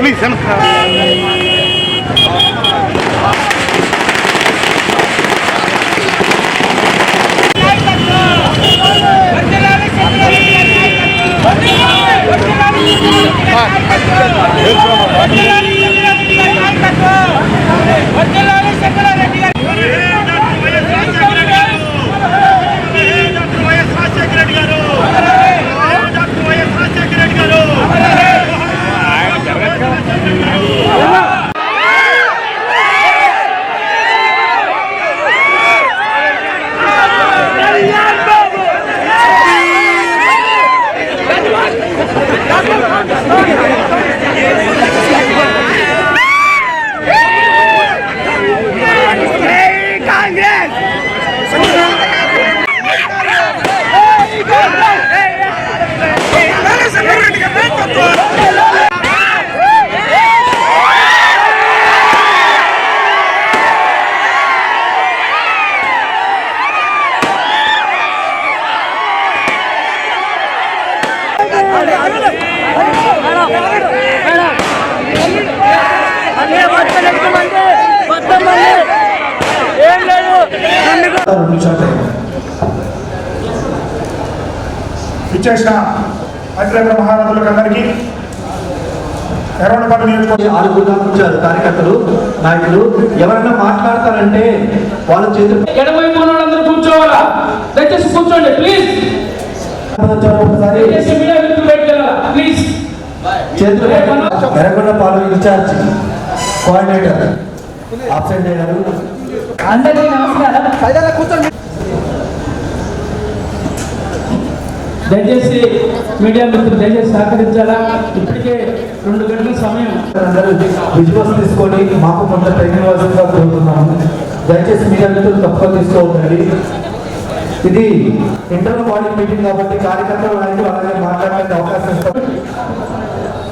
Please ఇచ్చేసిన అతిరేక మహారాజులందరికీ ఎర్రగొండపాలెం నియోజకవర్గం కూర్చారు కార్యకర్తలు నాయకులు ఎవరైనా మాట్లాడతారంటే వాళ్ళ చేతులు ఎడమవైపు వాళ్ళందరూ కూర్చోవాలా దయచేసి కూర్చోండి ప్లీజ్ ప్లీజ్ చేతులు ఎర్రగొండపాలెం ఇన్ఛార్జ్ కోఆర్డినేటర్ ఆబ్సెంట్ అయ్యారు. అందరికీ నమస్కారం. కూర్చోండి. దయచేసి మీడియా మిత్రులు దయచేసి సహకరించాలా. ఇప్పటికే 2 గంటల సమయం. విజువల్స్ తీసుకొని మాకు కొంత టైం ఇవ్వాల్సిందిగా కోరుతున్నాము. దయచేసి మీడియా మిత్రులు తప్పుగా తీసుకోవద్దండి. ఇది ఇంటర్నల్ బాడీ మీటింగ్ కాబట్టి కార్యకర్తలు నాయకులు అలాగే మాట్లాడడానికి అవకాశం ఇస్తాం.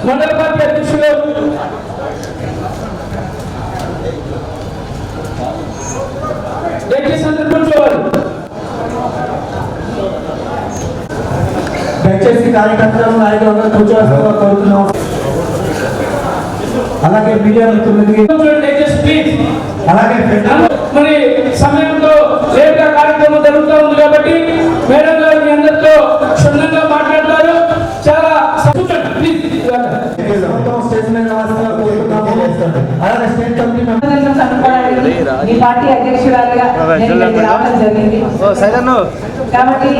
మండల పార్టీ అధ్యక్షులు దయచేసి అందరూ కూర్చోవాలి. దయచేసి కార్యకర్తలు నాయకులు కూర్చోవాల్సిందిగా కోరుతున్నాం. అలాగే మీడియా మిత్రులకి అలాగే మరి సమయంలో లేట్గా కార్యక్రమం జరుగుతూ ఉంది కాబట్టి మేడం గారు మీ అందరితో క్షుణ్ణంగా మాట్లాడతారు. చాలా మీ పార్టీ అధ్యక్షురాలుగా రావడం జరిగింది కాబట్టి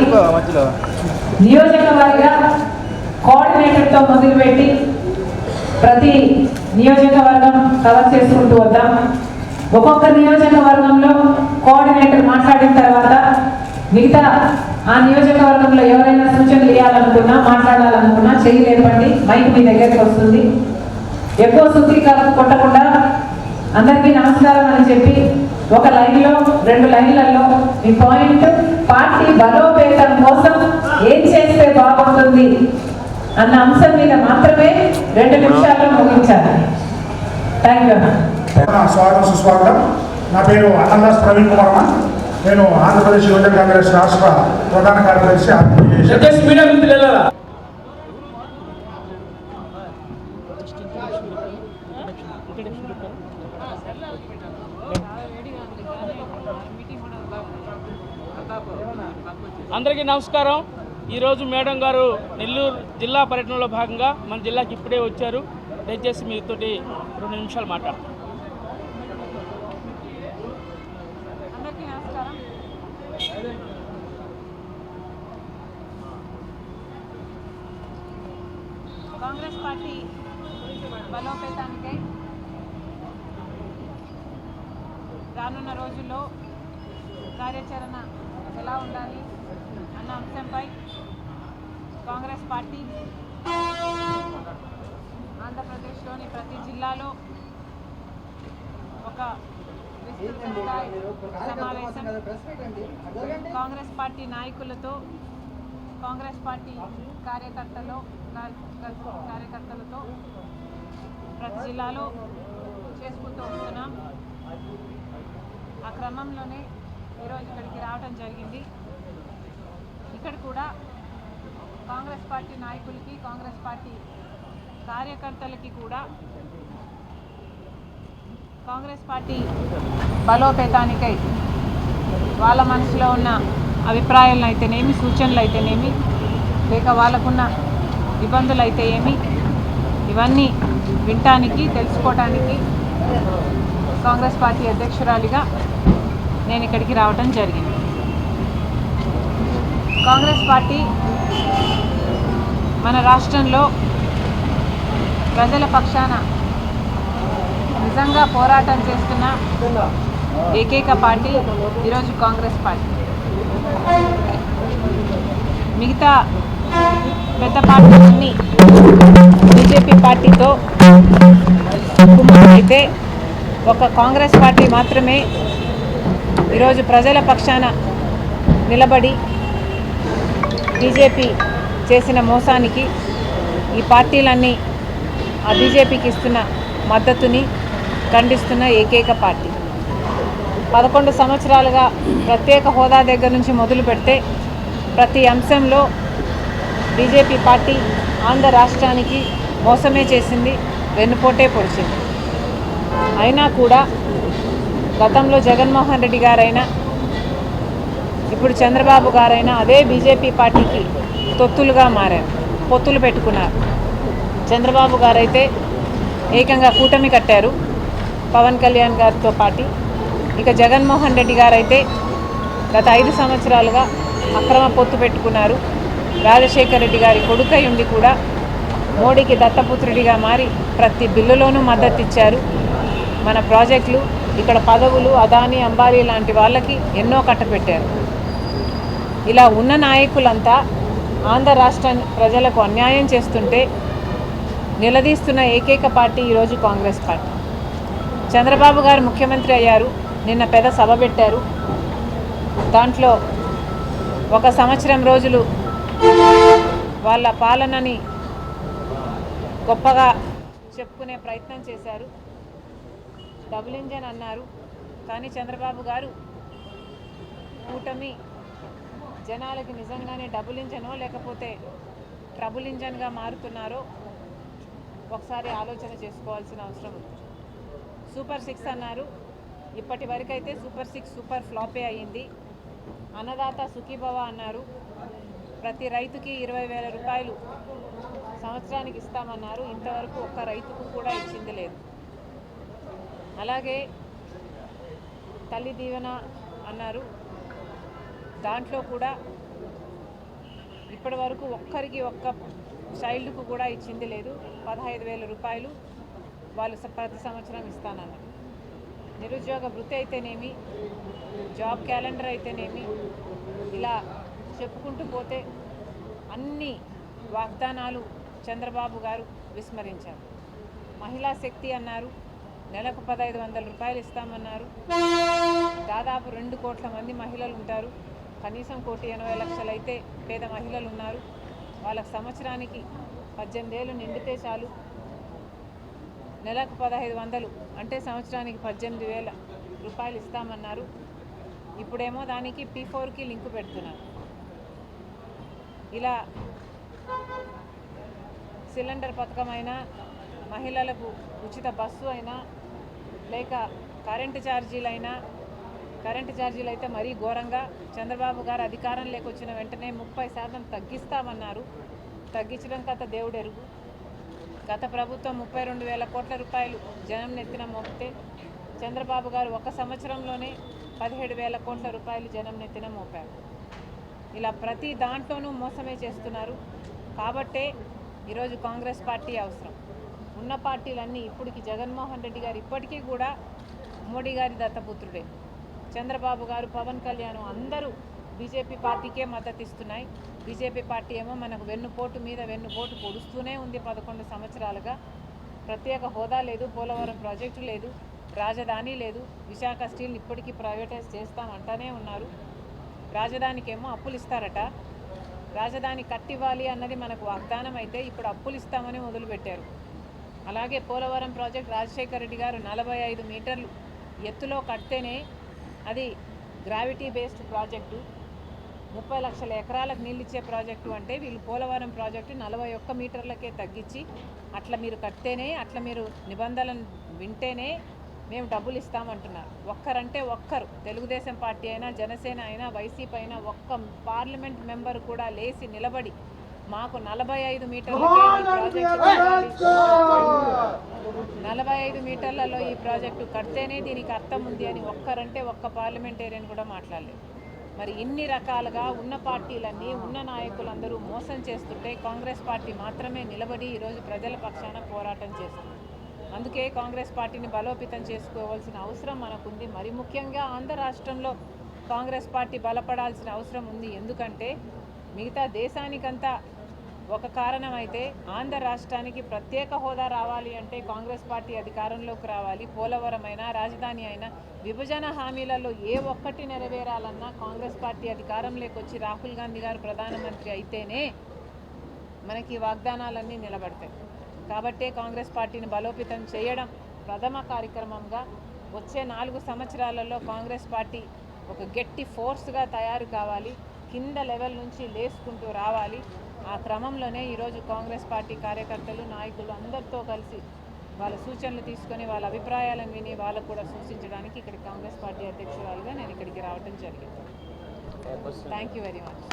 నియోజకవర్గ కోఆర్డినేటర్తో మొదలుపెట్టి ప్రతి నియోజకవర్గం కవర్ చేసుకుంటూ వద్దాం. ఒక్కొక్క నియోజకవర్గంలో కోఆర్డినేటర్ మాట్లాడిన తర్వాత మిగతా ఆ నియోజకవర్గంలో ఎవరైనా సూచనలు ఇవ్వాలనుకున్నా మాట్లాడాలనుకున్నా చేయలేపండి, మైక్ మీ దగ్గరికి వస్తుంది. ఎక్కువ సూత్రీకరణ కొట్టకుండా అందరికీ నమస్కారం అని చెప్పి ఒక లైన్లో 2 లైన్లలో మీ పాయింట్ పార్టీ బలోపేతం కోసం ఏం చేస్తే బాగుంటుంది అన్న అంశం మీద మాత్రమే 2 నిమిషాల్లో ముగించాలి. Thank you. స్వాగతం సుస్వాగతం. నా పేరు అనందాస్ ప్రవీణ్ కుమార్. నేను ఆంధ్రప్రదేశ్ యువజన కాంగ్రెస్ రాష్ట్ర ప్రధాన కార్యదర్శి. అందరికీ నమస్కారం. ఈరోజు మేడం గారు నెల్లూరు జిల్లా పర్యటనలో భాగంగా మన జిల్లాకి ఇప్పుడే వచ్చారు. దయచేసి మీతోటి 2 నిమిషాలు మాట్లాడతాం. అందరికీ నమస్కారం. కాంగ్రెస్ పార్టీ బలోపేతానికై రానున్న రోజుల్లో కార్యాచరణ ఎలా ఉండాలి అన్న అంశంపై కాంగ్రెస్ పార్టీ ఆంధ్రప్రదేశ్లోని ప్రతి జిల్లాలో ఒక విస్తృత స్థాయి సమావేశం కాంగ్రెస్ పార్టీ నాయకులతో, కాంగ్రెస్ పార్టీ కార్యకర్తలతో ప్రతి జిల్లాలో చేసుకుంటూ వస్తున్నాం. ఆ క్రమంలోనే ఈరోజు ఇక్కడికి రావడం జరిగింది. ఇక్కడ కూడా కాంగ్రెస్ పార్టీ నాయకులకి, కాంగ్రెస్ పార్టీ కార్యకర్తలకి కూడా కాంగ్రెస్ పార్టీ బలోపేతానికై వాళ్ళ మనసులో ఉన్న అభిప్రాయాలను అయితేనేమి, సూచనలు అయితేనేమి, లేక వాళ్ళకున్న ఇబ్బందులు అయితే ఏమి, ఇవన్నీ వినటానికి, తెలుసుకోవటానికి కాంగ్రెస్ పార్టీ అధ్యక్షురాలిగా నేను ఇక్కడికి రావడం జరిగింది. కాంగ్రెస్ పార్టీ మన రాష్ట్రంలో ప్రజల పక్షాన నిజంగా పోరాటం చేస్తున్న ఏకైక పార్టీ ఈరోజు కాంగ్రెస్ పార్టీ. మిగతా పెద్ద పార్టీలన్నీ బీజేపీ పార్టీతో అయితే ఒక కాంగ్రెస్ పార్టీ మాత్రమే ఈరోజు ప్రజల పక్షాన నిలబడి బీజేపీ చేసిన మోసానికి ఈ పార్టీలన్నీ ఆ బీజేపీకి ఇస్తున్న మద్దతుని ఖండిస్తున్న ఏకైక పార్టీ. 11 సంవత్సరాలుగా ప్రత్యేక హోదా దగ్గర నుంచి మొదలు పెడితే ప్రతి అంశంలో బీజేపీ పార్టీ ఆంధ్ర రాష్ట్రానికి మోసమే చేసింది, వెన్నుపోటే పొడిచింది. అయినా కూడా గతంలో జగన్మోహన్ రెడ్డి గారైనా, ఇప్పుడు చంద్రబాబు గారైనా అదే బీజేపీ పార్టీకి తొత్తులుగా మారారు, పొత్తులు పెట్టుకున్నారు. చంద్రబాబు గారైతే ఏకంగా కూటమి కట్టారు పవన్ కళ్యాణ్ గారితో పాటు. ఇక జగన్మోహన్ రెడ్డి గారైతే గత 5 సంవత్సరాలుగా అక్రమ పొత్తు పెట్టుకున్నారు. రాజశేఖర్ రెడ్డి గారి కొడుకై ఉండి కూడా మోడీకి దత్తపుత్రుడిగా మారి ప్రతి బిల్లులోనూ మద్దతు ఇచ్చారు. మన ప్రాజెక్టులు, ఇక్కడ పదవులు, అదానీ, అంబానీ లాంటి వాళ్ళకి ఎన్నో కట్టపెట్టారు. ఇలా ఉన్న నాయకులంతా ఆంధ్ర రాష్ట్ర ప్రజలకు అన్యాయం చేస్తుంటే నిలదీస్తున్న ఏకైక పార్టీ ఈరోజు కాంగ్రెస్ పార్టీ. చంద్రబాబు గారు ముఖ్యమంత్రి అయ్యారు, నిన్న పెద్ద సభ పెట్టారు. దాంట్లో 1 సంవత్సరం రోజులు వాళ్ళ పాలనని గొప్పగా చెప్పుకునే ప్రయత్నం చేశారు. డబుల్ ఇంజన్ అన్నారు. కానీ చంద్రబాబు గారు కూటమి జనాలకి నిజంగానే డబుల్ ఇంజనో లేకపోతే ట్రబుల్ ఇంజన్గా మారుతున్నారో ఒకసారి ఆలోచన చేసుకోవాల్సిన అవసరం ఉంది. సూపర్ 6 అన్నారు. ఇప్పటి వరకైతే సూపర్ 6 సూపర్ ఫ్లాపే అయ్యింది. అన్నదాత సుఖీభవ అన్నారు. ప్రతి రైతుకి 20,000 రూపాయలు సంవత్సరానికి ఇస్తామన్నారు. ఇంతవరకు ఒక్క రైతుకు కూడా ఇచ్చింది లేదు. అలాగే తల్లి దీవెన అన్నారు. దాంట్లో కూడా ఇప్పటి వరకు ఒక్క చైల్డ్కు కూడా ఇచ్చింది లేదు. 15,000 రూపాయలు వాళ్ళు ప్రతి సంవత్సరం ఇస్తానన్నారు. నిరుద్యోగ వృత్తి అయితేనేమి, జాబ్ క్యాలెండర్ అయితేనేమి, ఇలా చెప్పుకుంటూ పోతే అన్ని వాగ్దానాలు చంద్రబాబు గారు విస్మరించారు. మహిళా శక్తి అన్నారు. నెలకు 1,500 రూపాయలు ఇస్తామన్నారు. దాదాపు 2 కోట్ల మంది మహిళలు ఉంటారు. కనీసం 1,80,00,000 అయితే పేద మహిళలు ఉన్నారు. వాళ్ళకి సంవత్సరానికి 18 ఏళ్ళు నిండితే చాలు. నెలకు 1,500 అంటే సంవత్సరానికి 18,000 రూపాయలు ఇస్తామన్నారు. ఇప్పుడేమో దానికి P4కి లింకు పెడుతున్నారు. ఇలా సిలిండర్ పథకమైనా, మహిళలకు ఉచిత బస్సు అయినా, లేక కరెంటు ఛార్జీలైనా, కరెంటు ఛార్జీలు అయితే మరీ ఘోరంగా చంద్రబాబు గారు అధికారం లేకొచ్చిన వెంటనే 30% తగ్గిస్తామన్నారు. తగ్గించడం కథ దేవుడెరుగు. గత ప్రభుత్వం 32,000 కోట్ల రూపాయలు జనం నెత్తిన మోపితే చంద్రబాబు గారు ఒక సంవత్సరంలోనే 17,000 కోట్ల రూపాయలు జనం నెత్తిన మోపారు. ఇలా ప్రతి దాంట్లోనూ మోసమే చేస్తున్నారు. కాబట్టే ఈరోజు కాంగ్రెస్ పార్టీ అవసరం. ఉన్న పార్టీలన్నీ ఇప్పటికి జగన్మోహన్ రెడ్డి గారు ఇప్పటికీ కూడా మోడీ గారి దత్తపుత్రుడే. చంద్రబాబు గారు, పవన్ కళ్యాణ్ అందరూ బీజేపీ పార్టీకే మద్దతు ఇస్తున్నాయి. బీజేపీ పార్టీ ఏమో మనకు వెన్నుపోటు మీద వెన్నుపోటు పొడుస్తూనే ఉంది. 11 సంవత్సరాలుగా ప్రత్యేక హోదా లేదు, పోలవరం ప్రాజెక్టు లేదు, రాజధాని లేదు, విశాఖ స్టీల్ ఇప్పటికీ ప్రైవేటైజ్ చేస్తామంటానే ఉన్నారు. రాజధానికేమో అప్పులు ఇస్తారట. రాజధాని కట్టివ్వాలి అన్నది మనకు వాగ్దానం అయితే ఇప్పుడు అప్పులు ఇస్తామని మొదలుపెట్టారు. అలాగే పోలవరం ప్రాజెక్ట్ రాజశేఖర రెడ్డి గారు 45 మీటర్లు ఎత్తులో కడితేనే అది గ్రావిటీ బేస్డ్ ప్రాజెక్టు, 30 లక్షల ఎకరాలకు నీళ్ళు ఇచ్చే ప్రాజెక్టు. అంటే వీళ్ళు పోలవరం ప్రాజెక్టు 41 మీటర్లకే తగ్గించి అట్లా మీరు కడితేనే, అట్లా మీరు నిబంధనలను వింటేనే మేము డబ్బులు ఇస్తామంటున్నారు. ఒక్కరంటే ఒక్కరు, తెలుగుదేశం పార్టీ అయినా, జనసేన అయినా, వైసీపీ అయినా ఒక్క పార్లమెంట్ మెంబర్ కూడా లేచి నిలబడి మాకు 45 మీటర్లకే ఈ ప్రాజెక్టు కట్టాలి, 45 మీటర్లలో ఈ ప్రాజెక్టు కడితేనే దీనికి అర్థం ఉంది అని ఒక్కరంటే ఒక్క పార్లమెంటేరియన్ కూడా మాట్లాడలేదు. మరి ఇన్ని రకాలుగా ఉన్న పార్టీలన్నీ, ఉన్న నాయకులందరూ మోసం చేస్తుంటే కాంగ్రెస్ పార్టీ మాత్రమే నిలబడి ఈరోజు ప్రజల పక్షాన పోరాటం చేస్తుంది. అందుకే కాంగ్రెస్ పార్టీని బలోపేతం చేసుకోవాల్సిన అవసరం మనకుంది. మరి ముఖ్యంగా ఆంధ్ర రాష్ట్రంలో కాంగ్రెస్ పార్టీ బలపడాల్సిన అవసరం ఉంది. ఎందుకంటే మిగతా దేశానికంతా ఒక కారణం అయితే ఆంధ్ర రాష్ట్రానికి ప్రత్యేక హోదా రావాలి అంటే కాంగ్రెస్ పార్టీ అధికారంలోకి రావాలి. పోలవరం అయినా, రాజధాని అయినా, విభజన హామీలలో ఏ ఒక్కటి నెరవేరాలన్నా కాంగ్రెస్ పార్టీ అధికారంలోకి వచ్చి రాహుల్ గాంధీ గారు ప్రధానమంత్రి అయితేనే మనకి వాగ్దానాలన్నీ నిలబడతాయి. కాబట్టే కాంగ్రెస్ పార్టీని బలోపేతం చేయడం ప్రథమ కార్యక్రమంగా వచ్చే 4 సంవత్సరాలలో కాంగ్రెస్ పార్టీ ఒక గట్టి ఫోర్స్గా తయారు కావాలి. కింద లెవెల్ నుంచి లేసుకుంటూ రావాలి. ఆ క్రమంలోనే ఈరోజు కాంగ్రెస్ పార్టీ కార్యకర్తలు, నాయకులు అందరితో కలిసి వాళ్ళ సూచనలు తీసుకొని వాళ్ళ అభిప్రాయాలను విని వాళ్ళకు కూడా సూచించడానికి ఇక్కడికి కాంగ్రెస్ పార్టీ అధ్యక్షురాలుగా నేను ఇక్కడికి రావడం జరిగింది. Thank you very much.